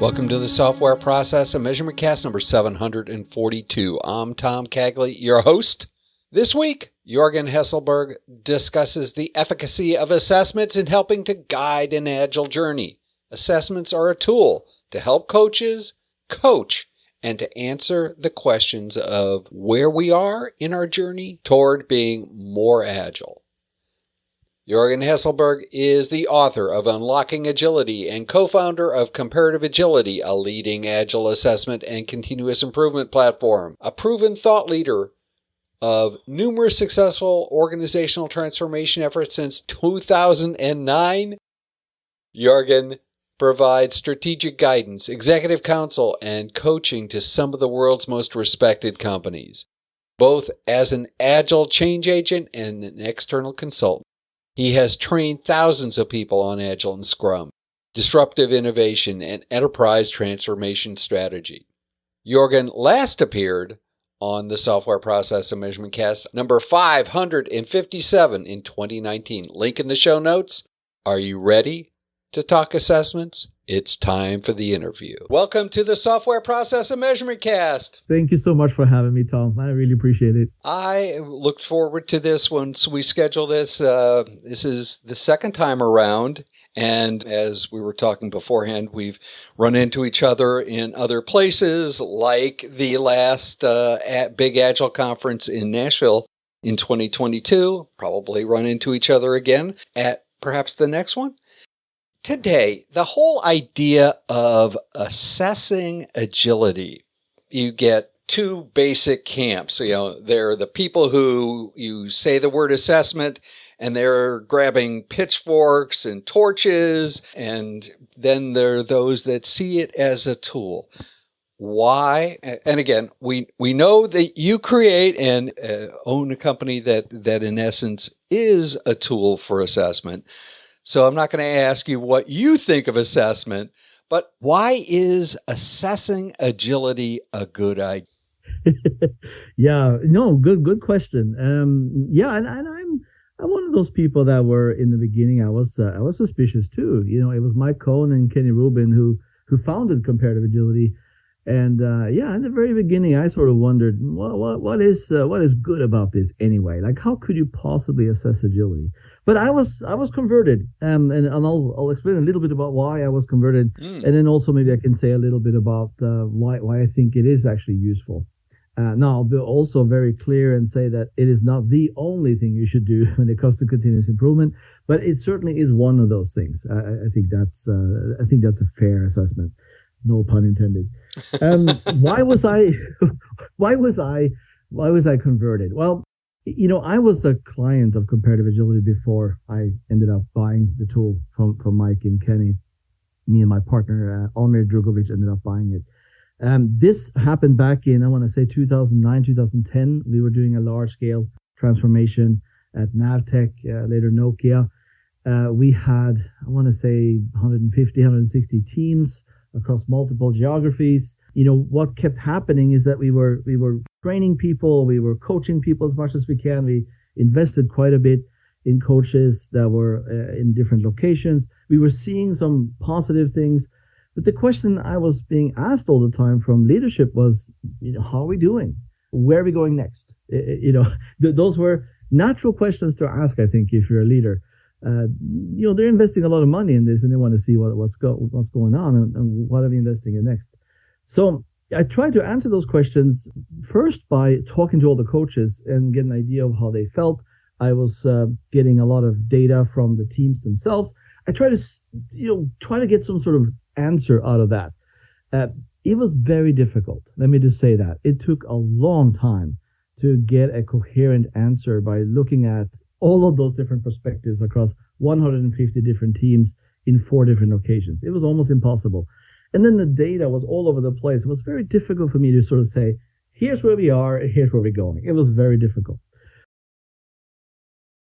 Welcome to the Software Process and Measurement Cast number 742. I'm Tom Cagley, your host. This week, Jorgen Hesselberg discusses the efficacy of assessments in helping to guide an Agile journey. Assessments are a tool to help coaches coach and to answer the questions of where we are in our journey toward being more Agile. Jorgen Hesselberg is the author of Unlocking Agility and co-founder of Comparative Agility, a leading Agile assessment and continuous improvement platform, a proven thought leader of numerous successful organizational transformation efforts since 2009. Jorgen provides strategic guidance, executive counsel, and coaching to some of the world's most respected companies, both as an Agile change agent and an external consultant. He has trained thousands of people on Agile and Scrum, disruptive innovation, and enterprise transformation strategy. Jorgen last appeared on the Software Process and Measurement Cast number 557 in 2019. Link in the show notes. Are you ready to talk assessments? It's time for the interview. Welcome to the Software Process and Measurement Cast. Thank you so much for having me, Tom. I really appreciate it. I looked forward to this once we schedule this. This is the second time around. And as we were talking beforehand, we've run into each other in other places, like the last Big Agile conference in Nashville in 2022. Probably run into each other again at perhaps the next one. Today, the whole idea of assessing agility, you get two basic camps. There are the people who you say the word assessment and they're grabbing pitchforks and torches, and then there are those that see it as a tool. Why? And again, we know that you create and own a company that in essence is a tool for assessment. So I'm not going to ask you what you think of assessment, but why is assessing agility a good idea? Good question. And I'm one of those people that were in the beginning. I was suspicious too. It was Mike Cohn and Kenny Rubin who founded Comparative Agility, and in the very beginning, I sort of wondered, what is good about this anyway? Like, how could you possibly assess agility? But I was converted, and I'll explain a little bit about why I was converted, and then also maybe I can say a little bit about why I think it is actually useful. Now, I'll be also very clear and say that it is not the only thing you should do when it comes to continuous improvement, but it certainly is one of those things. I think that's a fair assessment. No pun intended. Why was I converted? Well, I was a client of Comparative Agility before I ended up buying the tool from Mike and Kenny. Me and my partner, Almir Drugovic, ended up buying it. This happened back in, I want to say 2009, 2010. We were doing a large-scale transformation at Navtech, later Nokia. We had, I want to say, 150, 160 teams across multiple geographies. What kept happening is that we were training people, we were coaching people as much as we can. We invested quite a bit in coaches that were in different locations. We were seeing some positive things, but the question I was being asked all the time from leadership was, how are we doing? Where are we going next? Those were natural questions to ask, I think, if you're a leader. They're investing a lot of money in this, and they want to see what's going on and what are we investing in next. So I tried to answer those questions first by talking to all the coaches and get an idea of how they felt. I was getting a lot of data from the teams themselves. I tried to get some sort of answer out of that. It was very difficult. Let me just say that. It took a long time to get a coherent answer by looking at all of those different perspectives across 150 different teams in 4 different locations. It was almost impossible. And then the data was all over the place. It was very difficult for me to sort of say, here's where we are and here's where we're going. It was very difficult.